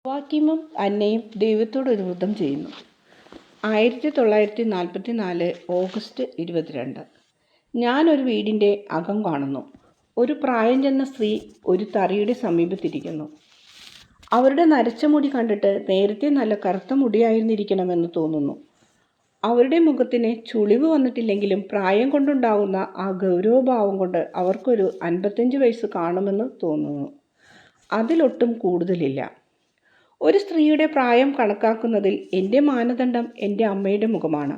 യോവാക്കീമും അന്നയും ദൈവത്തോടൊരു വ്രതം ചെയ്യുന്നു. 1944 ഓഗസ്റ്റ് 22. ഞാനൊരു വീടിൻ്റെ അകം കാണുന്നു. ഒരു പ്രായം ചെന്ന സ്ത്രീ ഒരു തറിയുടെ സമീപത്തിരിക്കുന്നു. അവരുടെ നരച്ച മുടി കണ്ടിട്ട് നേരത്തെ നല്ല കറുത്ത മുടിയായിരുന്നിരിക്കണമെന്ന് തോന്നുന്നു. അവരുടെ മുഖത്തിന് ചുളിവ് വന്നിട്ടില്ലെങ്കിലും പ്രായം കൊണ്ടുണ്ടാകുന്ന ആ ഗൗരവഭാവം കൊണ്ട് അവർക്കൊരു 55 വയസ്സ് കാണുമെന്ന് തോന്നുന്നു. അതിലൊട്ടും കൂടുതലില്ല. ഒരു സ്ത്രീയുടെ പ്രായം കണക്കാക്കുന്നതിൽ എൻ്റെ മാനദണ്ഡം എൻ്റെ അമ്മയുടെ മുഖമാണ്.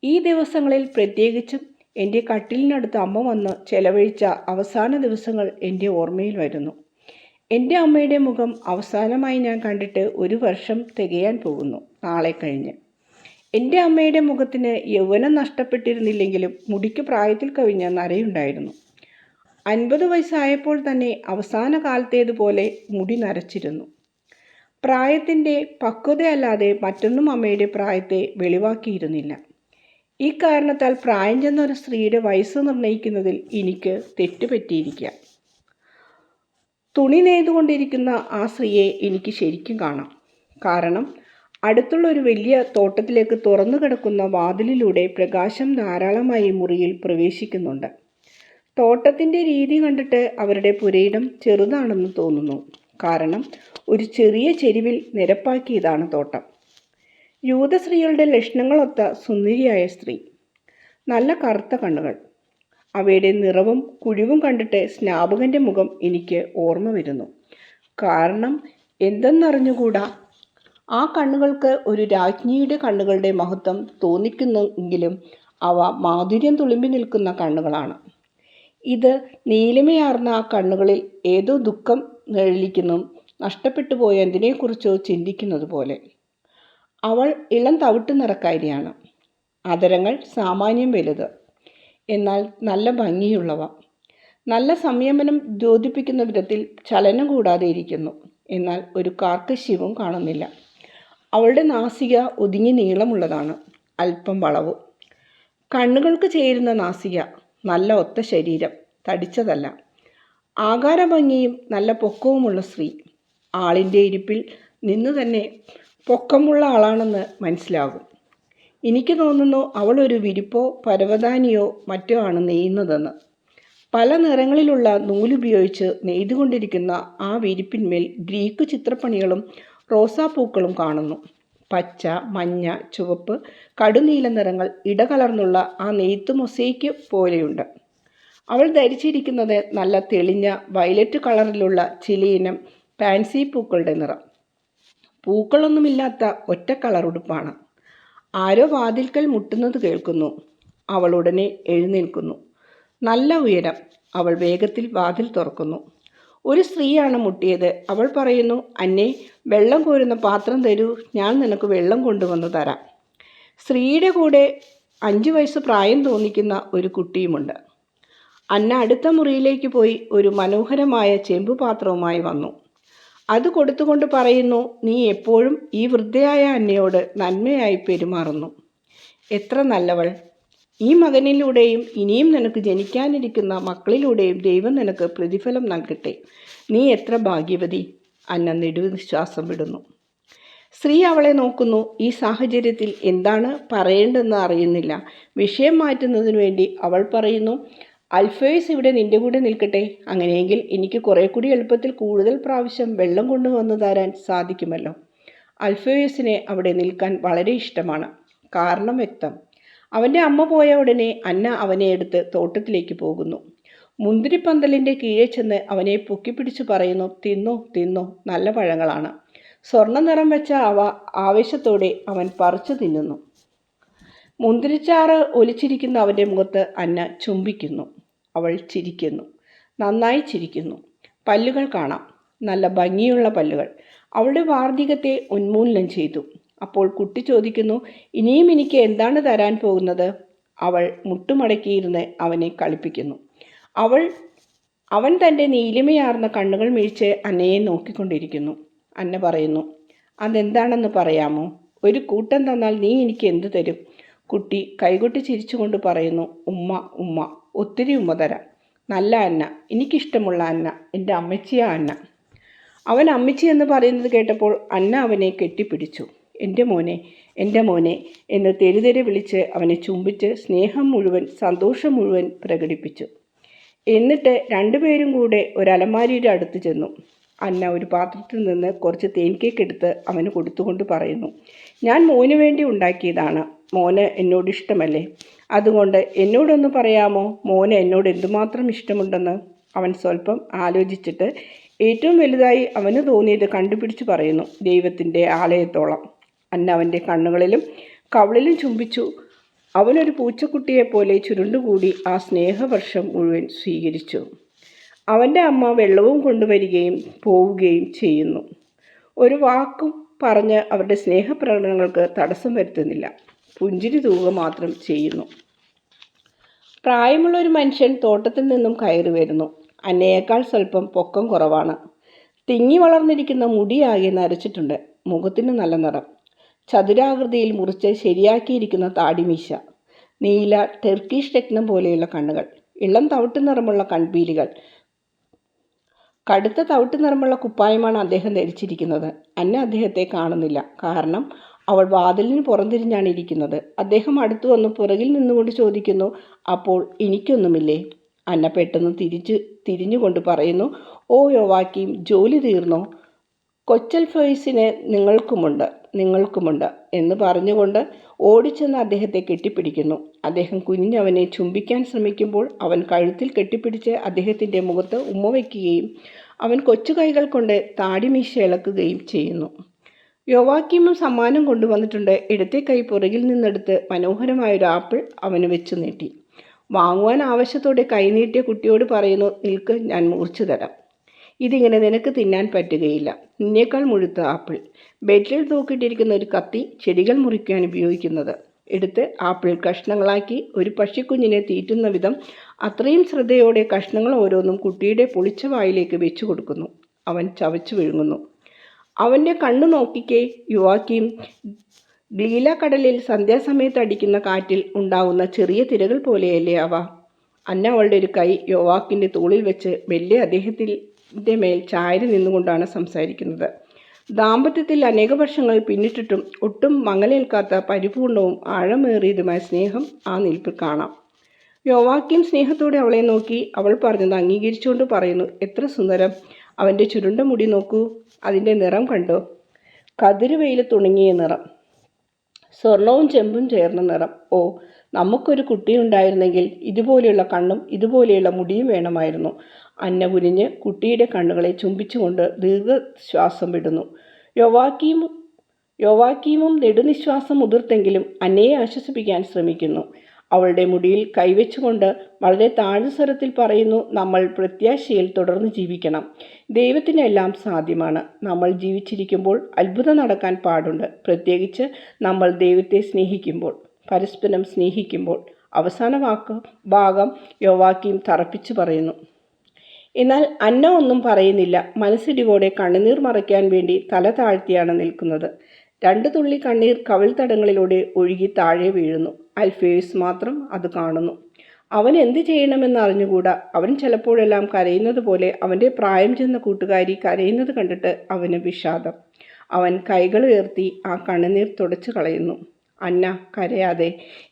ഈ ദിവസങ്ങളിൽ പ്രത്യേകിച്ചും എൻ്റെ കട്ടിലിനടുത്ത് അമ്മ വന്ന് ചെലവഴിച്ച അവസാന ദിവസങ്ങൾ എൻ്റെ ഓർമ്മയിൽ വരുന്നു. എൻ്റെ അമ്മയുടെ മുഖം അവസാനമായി ഞാൻ കണ്ടിട്ട് 1 വർഷം തികയാൻ പോകുന്നു നാളെ കഴിഞ്ഞ്. എൻ്റെ അമ്മയുടെ മുഖത്തിന് യൗവനം നഷ്ടപ്പെട്ടിരുന്നില്ലെങ്കിലും മുടിക്ക് പ്രായത്തിൽ കവിഞ്ഞ നരയുണ്ടായിരുന്നു. 50 വയസ്സായപ്പോൾ തന്നെ അവസാന കാലത്തേതുപോലെ മുടി നരച്ചിരുന്നു. പ്രായത്തിൻ്റെ പക്വതയല്ലാതെ മറ്റൊന്നും അമ്മയുടെ പ്രായത്തെ വെളിവാക്കിയിരുന്നില്ല. ഈ കാരണത്താൽ പ്രായം ചെന്ന ഒരു സ്ത്രീയുടെ വയസ്സ് നിർണ്ണയിക്കുന്നതിൽ എനിക്ക് തെറ്റുപറ്റിയിരിക്കാം. തുണി നെയ്തുകൊണ്ടിരിക്കുന്ന ആ സ്ത്രീയെ എനിക്ക് ശരിക്കും കാണാം. കാരണം അടുത്തുള്ള ഒരു വലിയ തോട്ടത്തിലേക്ക് തുറന്നു കിടക്കുന്ന വാതിലിലൂടെ പ്രകാശം ധാരാളമായി മുറിയിൽ പ്രവേശിക്കുന്നുണ്ട്. തോട്ടത്തിൻ്റെ രീതി കണ്ടിട്ട് അവരുടെ പുരയിടം ചെറുതാണെന്ന് തോന്നുന്നു. കാരണം ഒരു ചെറിയ ചെരിവിൽ നിരപ്പാക്കിയതാണ് തോട്ടം. യൂത സ്ത്രീകളുടെ ലക്ഷണങ്ങളൊത്ത സുന്ദരിയായ സ്ത്രീ. നല്ല കറുത്ത കണ്ണുകൾ. അവയുടെ നിറവും കുഴിവും കണ്ടിട്ട് സ്നാപകൻ്റെ മുഖം എനിക്ക് ഓർമ്മ വരുന്നു. കാരണം എന്തെന്നറിഞ്ഞുകൂടാ, ആ കണ്ണുകൾക്ക് ഒരു രാജ്ഞിയുടെ കണ്ണുകളുടെ മഹത്വം തോന്നിക്കുന്നെങ്കിലും അവ മാധുര്യം തുളുമ്പി നിൽക്കുന്ന കണ്ണുകളാണ്. ഇത് നീലിമയാർന്ന ആ കണ്ണുകളിൽ ഏതോ ദുഃഖം നിഴലിക്കുന്നു, നഷ്ടപ്പെട്ടു പോയ എന്തിനെക്കുറിച്ചോ ചിന്തിക്കുന്നത് പോലെ. അവൾ ഇളം തവിട്ട് നിറക്കാരിയാണ്. അധരങ്ങൾ സാമാന്യം വലുത്, എന്നാൽ നല്ല ഭംഗിയുള്ളവ. നല്ല സംയമനം ദ്യോതിപ്പിക്കുന്ന വിധത്തിൽ ചലനം കൂടാതെ ഇരിക്കുന്നു. എന്നാൽ ഒരു കാർക്കശ്യവും കാണുന്നില്ല. അവളുടെ നാസിക ഒതുങ്ങി നീളമുള്ളതാണ്, അല്പം വളവും. കണ്ണുകൾക്ക് ചേരുന്ന നാസിക, നല്ല ഒത്ത ശരീരം, തടിച്ചതല്ല. ആകാരഭംഗിയും നല്ല പൊക്കവുമുള്ള സ്ത്രീ. ആളിൻ്റെ ഇരിപ്പിൽ നിന്ന് തന്നെ പൊക്കമുള്ള ആളാണെന്ന് മനസ്സിലാകും. എനിക്ക് തോന്നുന്നു അവൾ ഒരു വിരിപ്പോ പരവതാനിയോ മറ്റോ ആണ് നെയ്യുന്നതെന്ന്. പല നിറങ്ങളിലുള്ള നൂലുപയോഗിച്ച് നെയ്തുകൊണ്ടിരിക്കുന്ന ആ വിരിപ്പിന്മേൽ ഗ്രീക്ക് ചിത്രപ്പണികളും റോസാപ്പൂക്കളും കാണുന്നു. പച്ച, മഞ്ഞ, ചുവപ്പ്, കടുനീല നിറങ്ങൾ ഇടകലർന്നുള്ള ആ നെയ്ത്ത് മൊസൈക്ക് പോലെയുണ്ട്. അവൾ ധരിച്ചിരിക്കുന്നത് നല്ല തെളിഞ്ഞ വയലറ്റ് കളറിലുള്ള ചിലയിനം പാൻസി പൂക്കളുടെ നിറം. പൂക്കളൊന്നുമില്ലാത്ത ഒറ്റ കളർ ഉടുപ്പാണ്. ആരോ വാതിൽക്കൽ മുട്ടുന്നത് കേൾക്കുന്നു. അവൾ ഉടനെ എഴുന്നേൽക്കുന്നു. നല്ല ഉയരം. അവൾ വേഗത്തിൽ വാതിൽ തുറക്കുന്നു. ഒരു സ്ത്രീയാണ് മുട്ടിയത്. അവൾ പറയുന്നു, അന്നേ, വെള്ളം കോരുന്ന പാത്രം തരൂ, ഞാൻ നിനക്ക് വെള്ളം കൊണ്ടുവന്ന് തരാം. സ്ത്രീയുടെ കൂടെ 5 വയസ്സ് പ്രായം തോന്നിക്കുന്ന ഒരു കുട്ടിയുമുണ്ട്. അന്ന അടുത്ത മുറിയിലേക്ക് പോയി ഒരു മനോഹരമായ ചെമ്പുപാത്രവുമായി വന്നു. അത് കൊടുത്തുകൊണ്ട് പറയുന്നു, നീ എപ്പോഴും ഈ വൃദ്ധയായ അന്നയോട് നന്മയായി പെരുമാറുന്നു. എത്ര നല്ലവൾ! ഈ മകനിലൂടെയും ഇനിയും നിനക്ക് ജനിക്കാനിരിക്കുന്ന മക്കളിലൂടെയും ദൈവം നിനക്ക് പ്രതിഫലം നൽകട്ടെ. നീ എത്ര ഭാഗ്യവതി! അന്ന നെടുനിശ്വാസം വിടുന്നു. സ്ത്രീ അവളെ നോക്കുന്നു. ഈ സാഹചര്യത്തിൽ എന്താണ് പറയേണ്ടതെന്ന് അറിയുന്നില്ല. വിഷയം മാറ്റുന്നതിനു വേണ്ടി അവൾ പറയുന്നു, അൽഫേഴ്സ് ഇവിടെ നിന്റെ കൂടെ നിൽക്കട്ടെ. അങ്ങനെയെങ്കിൽ എനിക്ക് കുറെ കൂടി എളുപ്പത്തിൽ കൂടുതൽ പ്രാവശ്യം വെള്ളം കൊണ്ടുവന്നു തരാൻ സാധിക്കുമല്ലോ. അൽഫേഴ്സിനെ അവിടെ നിൽക്കാൻ വളരെ ഇഷ്ടമാണ്. കാരണം വ്യക്തം. അവൻ്റെ അമ്മ പോയ ഉടനെ അന്ന അവനെ എടുത്ത് തോട്ടത്തിലേക്ക് പോകുന്നു. മുന്തിരിപ്പന്തലിൻ്റെ കീഴെ ചെന്ന് അവനെ പൊക്കിപ്പിടിച്ച് പറയുന്നു, തിന്നോ തിന്നോ, നല്ല പഴങ്ങളാണ്. സ്വർണ്ണ നിറം വെച്ച അവ ആവേശത്തോടെ അവൻ പറിച്ചു തിന്നുന്നു. മുന്തിരിച്ചാറ് ഒലിച്ചിരിക്കുന്ന അവൻ്റെ മുഖത്ത് അന്ന ചുംബിക്കുന്നു. അവൾ ചിരിക്കുന്നു, നന്നായി ചിരിക്കുന്നു. പല്ലുകൾ കാണാം, നല്ല ഭംഗിയുള്ള പല്ലുകൾ. അവളുടെ വാർദ്ധക്യത്തെ ഉന്മൂലനം ചെയ്തു. അപ്പോൾ കുട്ടി ചോദിക്കുന്നു, ഇനിയും എനിക്ക് എന്താണ് തരാൻ പോകുന്നത്? അവൾ മുട്ടുമടക്കിയിരുന്ന് അവനെ കളിപ്പിക്കുന്നു. അവൻ തൻ്റെ നീലിമയാർന്ന കണ്ണുകൾ മിഴിച്ച് അന്നയെ നോക്കിക്കൊണ്ടിരിക്കുന്നു. അന്ന പറയുന്നു, അതെന്താണെന്ന് പറയാമോ? ഒരു കൂട്ടം തന്നാൽ നീ എനിക്ക് എന്ത് തരും? കുട്ടി കൈകൊട്ടി ചിരിച്ചുകൊണ്ട് പറയുന്നു, ഉമ്മ ഉമ്മ, ഒത്തിരി ഉമ്മ തരാം. നല്ല അന്ന, എനിക്കിഷ്ടമുള്ള അന്ന, എൻ്റെ അമ്മച്ചിയ അന്ന. അവൻ അമ്മച്ചി എന്ന് പറയുന്നത് കേട്ടപ്പോൾ അന്ന അവനെ കെട്ടിപ്പിടിച്ചു. എൻ്റെ മോനെ, എൻ്റെ മോനെ എന്ന് തെരുതെരെ വിളിച്ച് അവനെ ചുംബിച്ച് സ്നേഹം മുഴുവൻ, സന്തോഷം മുഴുവൻ പ്രകടിപ്പിച്ചു. എന്നിട്ട് രണ്ടുപേരും കൂടെ ഒരു അലമാരിയുടെ അടുത്ത് ചെന്നു. അന്ന ഒരു പാത്രത്തിൽ നിന്ന് കുറച്ച് തേൻ കേക്ക് എടുത്ത് അവന് കൊടുത്തുകൊണ്ട് പറയുന്നു, ഞാൻ മോന് വേണ്ടി ഉണ്ടാക്കിയതാണ്. മോന് എന്നോട് ഇഷ്ടമല്ലേ? അതുകൊണ്ട് എന്നോടൊന്ന് പറയാമോ, മോന് എന്നോട് എന്തുമാത്രം ഇഷ്ടമുണ്ടെന്ന്? അവൻ സ്വല്പം ആലോചിച്ചിട്ട് ഏറ്റവും വലുതായി അവന് തോന്നിയത് കണ്ടുപിടിച്ച് പറയുന്നു, ദൈവത്തിൻ്റെ ആലയത്തോളം. അന്ന അവൻ്റെ കണ്ണുകളിലും കവിളിലും ചുംബിച്ചു. അവനൊരു പൂച്ചക്കുട്ടിയെപ്പോലെ ചുരുണ്ടുകൂടി ആ സ്നേഹവർഷം മുഴുവൻ സ്വീകരിച്ചു. അവൻ്റെ അമ്മ വെള്ളവും കൊണ്ടുവരികയും പോവുകയും ചെയ്യുന്നു. ഒരു വാക്കും പറഞ്ഞ് അവരുടെ സ്നേഹപ്രകടനങ്ങൾക്ക് തടസ്സം വരുത്തുന്നില്ല. പുഞ്ചിരി തൂവുക മാത്രം ചെയ്യുന്നു. പ്രായമുള്ള ഒരു മനുഷ്യൻ തോട്ടത്തിൽ നിന്നും കയറി വരുന്നു. അന്നയേക്കാൾ സ്വല്പം പൊക്കം കുറവാണ്. തിങ്ങി വളർന്നിരിക്കുന്ന മുടിയാകെ നരച്ചിട്ടുണ്ട്. മുഖത്തിന് നല്ല നിറം. ചതുരാകൃതിയിൽ മുറിച്ച് ശരിയാക്കിയിരിക്കുന്ന താടിമീശ. നീല ടർക്കിഷ് രത്നം പോലെയുള്ള കണ്ണുകൾ. ഇളം തവിട്ട് നിറമുള്ള കൺപീലികൾ. കടുത്ത തവിട്ട് നിറമുള്ള കുപ്പായമാണ് അദ്ദേഹം ധരിച്ചിരിക്കുന്നത്. അന്ന അദ്ദേഹത്തെ കാണുന്നില്ല. കാരണം അവൾ വാതിലിന് പുറംതിരിഞ്ഞാണ് ഇരിക്കുന്നത്. അദ്ദേഹം അടുത്തു വന്ന് പുറകിൽ നിന്നുകൊണ്ട് ചോദിക്കുന്നു, അപ്പോൾ എനിക്കൊന്നുമില്ലേ? അന്ന പെട്ടെന്ന് തിരിഞ്ഞുകൊണ്ട് പറയുന്നു, ഓ യോവാക്കീം, ജോലി തീർന്നോ? കൊച്ചൽഫേഴ്സിന് നിങ്ങൾക്കുമുണ്ട് എന്ന് പറഞ്ഞുകൊണ്ട് ഓടിച്ചെന്ന് അദ്ദേഹത്തെ കെട്ടിപ്പിടിക്കുന്നു. അദ്ദേഹം കുനിഞ്ഞവനെ ചുംബിക്കാൻ ശ്രമിക്കുമ്പോൾ അവൻ കഴുത്തിൽ കെട്ടിപ്പിടിച്ച് അദ്ദേഹത്തിൻ്റെ മുഖത്ത് ഉമ്മ വയ്ക്കുകയും അവൻ കൊച്ചു കൈകൾ കൊണ്ട് താടിമീശ ഇളക്കുകയും ചെയ്യുന്നു. യോവാക്കീമും സമ്മാനം കൊണ്ടുവന്നിട്ടുണ്ട്. ഇടത്തെ കൈ പുറകിൽ നിന്നെടുത്ത് മനോഹരമായൊരു ആപ്പിൾ അവന് വെച്ചു നീട്ടി. വാങ്ങുവാൻ ആവശ്യത്തോടെ കൈനീട്ടിയ കുട്ടിയോട് പറയുന്നു, നിൽക്ക്, ഞാൻ മുറിച്ചു തരാം. ഇതിങ്ങനെ നിനക്ക് തിന്നാൻ പറ്റുകയില്ല. നിന്നേക്കാൾ മുഴുത്ത ആപ്പിൾ. ബെഡിൽ തൂക്കിയിട്ടിരിക്കുന്ന ഒരു കത്തി, ചെടികൾ മുറിക്കാൻ ഉപയോഗിക്കുന്നത്. എടുത്ത് ആപ്പിൾ കഷ്ണങ്ങളാക്കി ഒരു പക്ഷിക്കുഞ്ഞിനെ തീറ്റുന്ന വിധം അത്രയും ശ്രദ്ധയോടെ കഷ്ണങ്ങൾ ഓരോന്നും കുട്ടിയുടെ പൊളിച്ച വായിലേക്ക് വെച്ചു കൊടുക്കുന്നു. അവൻ ചവച്ചു വിഴുങ്ങുന്നു. അവൻ്റെ കണ്ണു നോക്കിക്കേ യുവാക്കീം. ഗ്ലീല കടലിൽ സന്ധ്യാസമയത്ത് അടിക്കുന്ന കാറ്റിൽ ഉണ്ടാകുന്ന ചെറിയ തിരകൾ പോലെയല്ലേ അവ? അന്ന അവളുടെ ഒരു കൈ യോവാക്കിൻ്റെ തോളിൽ വെച്ച് മെല്ലെ അദ്ദേഹത്തിൻ്റെ മേൽ ചായരി നിന്നുകൊണ്ടാണ് സംസാരിക്കുന്നത്. ദാമ്പത്യത്തിൽ അനേക വർഷങ്ങൾ പിന്നിട്ടിട്ടും ഒട്ടും മങ്ങലേൽക്കാത്ത പരിപൂർണവും ആഴമേറിയതുമായ സ്നേഹം ആ നിൽപ്പിൽ കാണാം. യോവാക്കീം സ്നേഹത്തോടെ അവളെ നോക്കി. അവൾ പറഞ്ഞത് അംഗീകരിച്ചുകൊണ്ട് പറയുന്നു, എത്ര സുന്ദരം! അവൻ്റെ ചുരുണ്ട മുടി നോക്കൂ, അതിൻ്റെ നിറം കണ്ടോ? കതിരുവെയിലത്തുണങ്ങിയ നിറം, സ്വർണവും ചെമ്പും ചേർന്ന നിറം. ഓ, നമുക്കൊരു കുട്ടിയുണ്ടായിരുന്നെങ്കിൽ ഇതുപോലെയുള്ള കണ്ണും ഇതുപോലെയുള്ള മുടിയും വേണമായിരുന്നു. അന്ന കുനിഞ്ഞ് കുട്ടിയുടെ കണ്ണുകളെ ചുംബിച്ചുകൊണ്ട് ദീർഘശ്വാസം വിടുന്നു. യോവാക്കീമും നെടുനിശ്വാസം മുതിർത്തെങ്കിലും അന്നയെ ആശ്വസിപ്പിക്കാൻ ശ്രമിക്കുന്നു. അവളുടെ മുടിയിൽ കൈവച്ചുകൊണ്ട് വളരെ താഴ്ന്ന സ്വരത്തിൽ പറയുന്നു, നമ്മൾ പ്രത്യാശയിൽ തുടർന്ന് ജീവിക്കണം. ദൈവത്തിനെല്ലാം സാധ്യമാണ്. നമ്മൾ ജീവിച്ചിരിക്കുമ്പോൾ അത്ഭുതം നടക്കാൻ പാടുണ്ട്. പ്രത്യേകിച്ച് നമ്മൾ ദൈവത്തെ സ്നേഹിക്കുമ്പോൾ, പരസ്പരം സ്നേഹിക്കുമ്പോൾ. അവസാന ഭാഗം യോവാക്കീം തറപ്പിച്ചു പറയുന്നു. എന്നാൽ അന്ന ഒന്നും പറയുന്നില്ല. മനസ്സിടിവോടെ കണ്ണുനീർ മറയ്ക്കാൻ വേണ്ടി തല താഴ്ത്തിയാണ് നിൽക്കുന്നത്. 2 തുള്ളി കണ്ണീർ കവിൾ തടങ്ങളിലൂടെ ഒഴുകി താഴെ വീഴുന്നു. അൽഫേഴ്സ് മാത്രം അത് കാണുന്നു. അവൻ എന്ത് ചെയ്യണമെന്ന് അറിഞ്ഞുകൂടാ. അവൻ ചിലപ്പോഴെല്ലാം കരയുന്നത് പോലെ അവൻ്റെ പ്രായം ചെന്ന കൂട്ടുകാരി കരയുന്നത് കണ്ടിട്ട് അവന് വിഷാദം. അവൻ കൈകൾ ഉയർത്തി ആ കണ്ണുനീർ തുടച്ചു കളയുന്നു. അന്ന, കരയാതെ.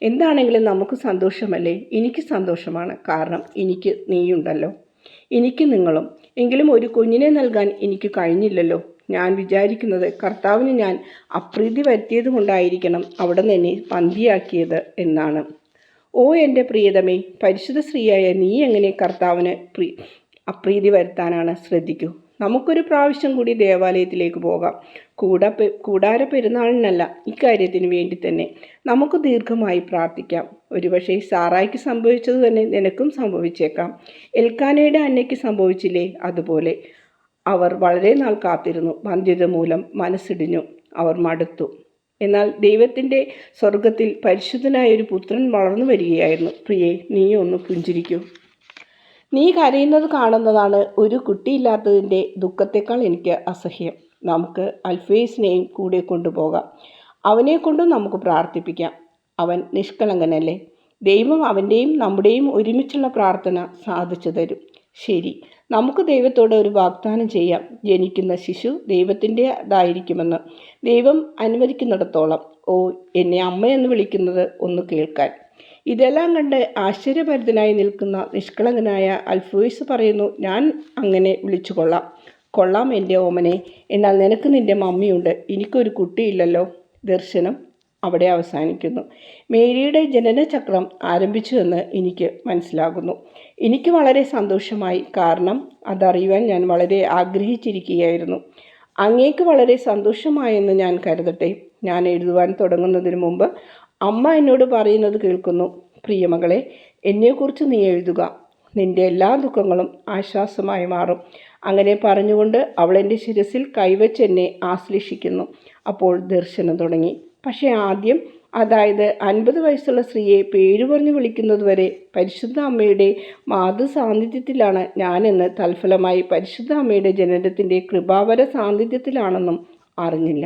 എന്താണെങ്കിലും നമുക്ക് സന്തോഷമല്ലേ? എനിക്ക് സന്തോഷമാണ്. കാരണം എനിക്ക് നീയുണ്ടല്ലോ, എനിക്ക് നിങ്ങളും. എങ്കിലും ഒരു കുഞ്ഞിനെ നൽകാൻ എനിക്ക് കഴിഞ്ഞില്ലല്ലോ. ഞാൻ വിചാരിക്കുന്നത് കർത്താവിന് ഞാൻ അപ്രീതി വരുത്തിയത് കൊണ്ടായിരിക്കണം അവിടെ എന്നെ പന്തിയാക്കിയത് എന്നാണ്. ഓ എൻ്റെ പ്രിയതമേ, പരിശുദ്ധ സ്ത്രീയായ നീ എങ്ങനെ കർത്താവിന് അപ്രീതി വരുത്താനാണ്? ശ്രദ്ധിക്കൂ. നമുക്കൊരു പ്രാവശ്യം കൂടി ദേവാലയത്തിലേക്ക് പോകാം. കൂടാര പെരുന്നാളിനല്ല, ഇക്കാര്യത്തിന് വേണ്ടി തന്നെ. നമുക്ക് ദീർഘമായി പ്രാർത്ഥിക്കാം. ഒരുപക്ഷെ സാറായ്ക്ക് സംഭവിച്ചത് തന്നെ നിനക്കും സംഭവിച്ചേക്കാം. എൽക്കാനയുടെ അന്നയ്ക്ക് സംഭവിച്ചില്ലേ? അതുപോലെ. അവർ വളരെ നാൾ കാത്തിരുന്നു. വന്ധ്യത മൂലം മനസ്സിടിഞ്ഞു. അവർ മടുത്തു. എന്നാൽ ദൈവത്തിൻ്റെ സ്വർഗത്തിൽ പരിശുദ്ധനായൊരു പുത്രൻ വളർന്നു വരികയായിരുന്നു. പ്രിയേ, നീ ഒന്ന് പുഞ്ചിരിക്കൂ. നീ കരയുന്നത് കാണുന്നതാണ് ഒരു കുട്ടിയില്ലാത്തതിൻ്റെ ദുഃഖത്തേക്കാൾ എനിക്ക് അസഹ്യം. നമുക്ക് അൽഫേസിനെയും കൂടെ കൊണ്ടുപോകാം. അവനെക്കൊണ്ടും നമുക്ക് പ്രാർത്ഥിപ്പിക്കാം. അവൻ നിഷ്കളങ്കനല്ലേ? ദൈവം അവൻ്റെയും നമ്മുടെയും ഒരുമിച്ചുള്ള പ്രാർത്ഥന സാധിച്ചു തരും. ശരി, നമുക്ക് ദൈവത്തോട് ഒരു വാഗ്ദാനം ചെയ്യാം. ജനിക്കുന്ന ശിശു ദൈവത്തിൻ്റെതായിരിക്കുമെന്ന്. ദൈവം അനുവദിക്കുന്നിടത്തോളം. ഓ, എന്നെ അമ്മയെന്ന് വിളിക്കുന്നത് ഒന്ന് കേൾക്കാൻ. ഇതെല്ലാം കണ്ട് ആശ്ചര്യഭരിതനായി നിൽക്കുന്ന നിഷ്കളങ്കനായ അൽഫോയ്സ് പറയുന്നു, ഞാൻ അങ്ങനെ വിളിച്ചുകൊള്ളാം. കൊള്ളാം എൻ്റെ ഓമനെ. എന്നാൽ നിനക്ക് നിൻ്റെ മമ്മിയുണ്ട്, എനിക്കൊരു കുട്ടിയില്ലല്ലോ. ദർശനം അവിടെ അവസാനിക്കുന്നു. മേരിയുടെ ജനനചക്രം ആരംഭിച്ചുവെന്ന് എനിക്ക് മനസ്സിലാകുന്നു. എനിക്ക് വളരെ സന്തോഷമായി, കാരണം അതറിയുവാൻ ഞാൻ വളരെ ആഗ്രഹിച്ചിരിക്കുകയായിരുന്നു. അങ്ങേക്ക് വളരെ സന്തോഷമായെന്ന് ഞാൻ കരുതട്ടെ. ഞാൻ എഴുതുവാൻ തുടങ്ങുന്നതിന് മുമ്പ് അമ്മ എന്നോട് പറയുന്നത് കേൾക്കുന്നു. പ്രിയമകളെ, എന്നെക്കുറിച്ച് നീ എഴുതുക. നിൻ്റെ എല്ലാ ദുഃഖങ്ങളും ആശ്വാസമായി മാറും. അങ്ങനെ പറഞ്ഞുകൊണ്ട് അവൾ എൻ്റെ ശിരസിൽ കൈവച്ച് എന്നെ ആശ്ലേഷിക്കുന്നു. അപ്പോൾ ദർശനം തുടങ്ങി. പക്ഷേ ആദ്യം, അതായത് 50 വയസ്സുള്ള സ്ത്രീയെ പേര് പറഞ്ഞു വിളിക്കുന്നതുവരെ പരിശുദ്ധ അമ്മയുടെ മാതൃസാന്നിധ്യത്തിലാണ് ഞാനെന്ന് തൽഫലമായി പരിശുദ്ധ അമ്മയുടെ ജനനത്തിൻ്റെ കൃപാവര സാന്നിധ്യത്തിലാണെന്നും അറിഞ്ഞില്ല.